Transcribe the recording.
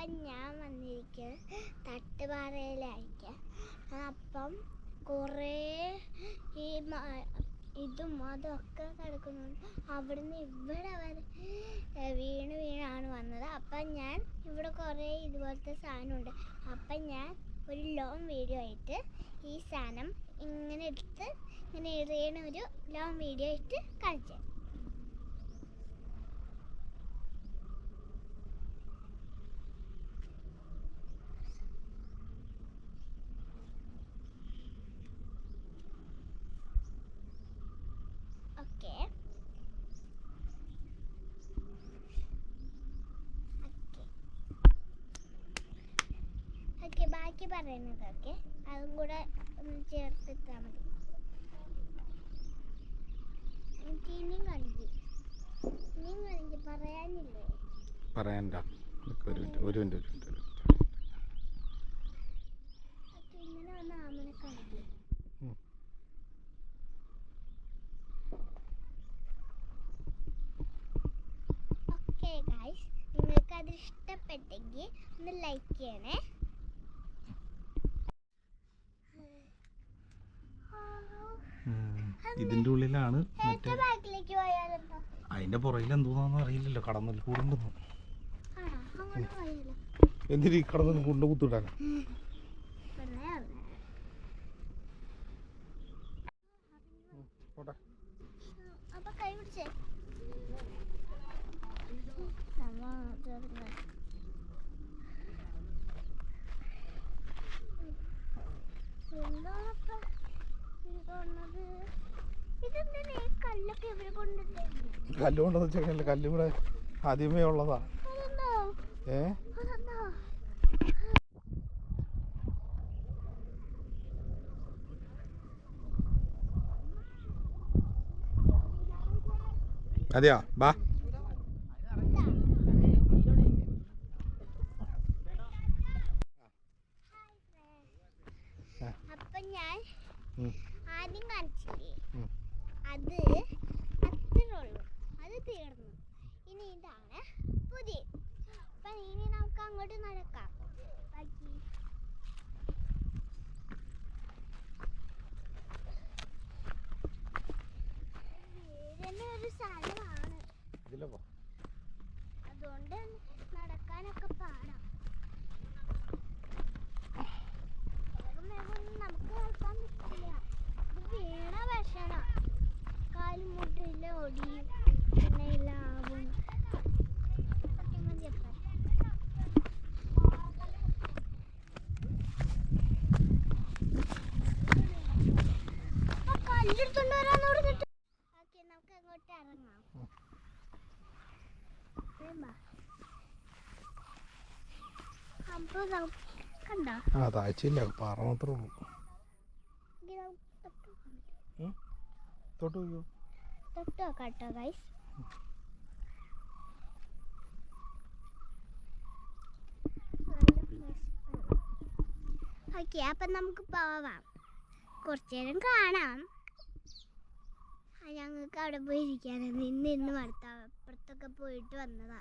അപ്പം ഞാൻ വന്നിരിക്കുന്നത് തട്ടുപാറയിലായിരിക്കാം. അപ്പം കുറേ ഈ ഇതും അതൊക്കെ കിടക്കുന്നുണ്ട്. അവിടുന്ന് ഇവിടെ വരെ വീണാണ് വന്നത്. അപ്പം ഞാൻ ഇവിടെ കുറേ ഇതുപോലത്തെ സാധനമുണ്ട്. അപ്പം ഞാൻ ഒരു ലോങ് വീഡിയോ ആയിട്ട് ഈ സാധനം ഇങ്ങനെ എടുത്ത് ഇങ്ങനെ എറിയണ ഒരു ലോങ് വീഡിയോ ആയിട്ട് കാണിച്ചു. ബാക്കി പറയുന്നതൊക്കെ അതും കൂടെ ഒന്ന് ചേർത്തിട്ടാൽ മതി. ഇനിയും കളിക്ക് പറയാനില്ലേ? പറയാനില്ല. ഇങ്ങനെ വന്ന് ആമനെ കളിക്കും. ഓക്കെ ഗൈസ്, നിങ്ങൾക്ക് അത് ഇഷ്ടപ്പെട്ടെങ്കിൽ ഒന്ന് ലൈക്ക് ചെയ്യണേ. ഇതിന്റെ ഉള്ളിലാണ് അതിന്റെ പുറകിൽ എന്തോന്നാന്ന് അറിയില്ലല്ലോ. കടന്നൽ കൂടുണ്ടെന്ന്. എന്തിനീ കടന്നൽ കൊണ്ട് കുത്തിടാൻ? കല്ല് കൊണ്ടെന്ന് വെച്ചാൽ കല്ല് ഇവിടെ ആദ്യമേ ഉള്ളതാ. അതെയോ? ബാ. അപ്പൊ ഞാൻ ആദ്യം കാണിച്ചില്ലേ, അത് അത്രേ ഉള്ളൂ. അത് തീർന്നു. ഇനി ഇതാണ് പുതിയ. അപ്പൊ ഇനി നമുക്ക് അങ്ങോട്ട് നടക്കാം. ഒരു സ്ഥലമാണ്, അതുകൊണ്ട് നടക്കാനൊക്കെ പാടാം. നമുക്ക് നടക്കാൻ പറ്റില്ല. ഇത് വീണ ഭക്ഷണ കാലും മുട്ടില്ല, ഒടിയും, പിന്നെ ലാവും. കല്ലെടുത്തോണ്ട് വരാന്ന് പറഞ്ഞിട്ട് നമുക്ക് അങ്ങോട്ട് ഇറങ്ങാം. താഴ്ചയില്ല, പാറ മാത്രമേ ഉള്ളൂ. തൊട്ട് നോക്കാട്ടോ ഗൈസ്. ഓക്കെ, അപ്പം നമുക്ക് പോവാം. കുറച്ചു നേരം കാണാം. ഞങ്ങൾക്ക് അവിടെ പോയി ഇരിക്കാനാണ്. ഇന്ന് മടുത്ത അപ്പുറത്തൊക്കെ പോയിട്ട് വന്നതാ.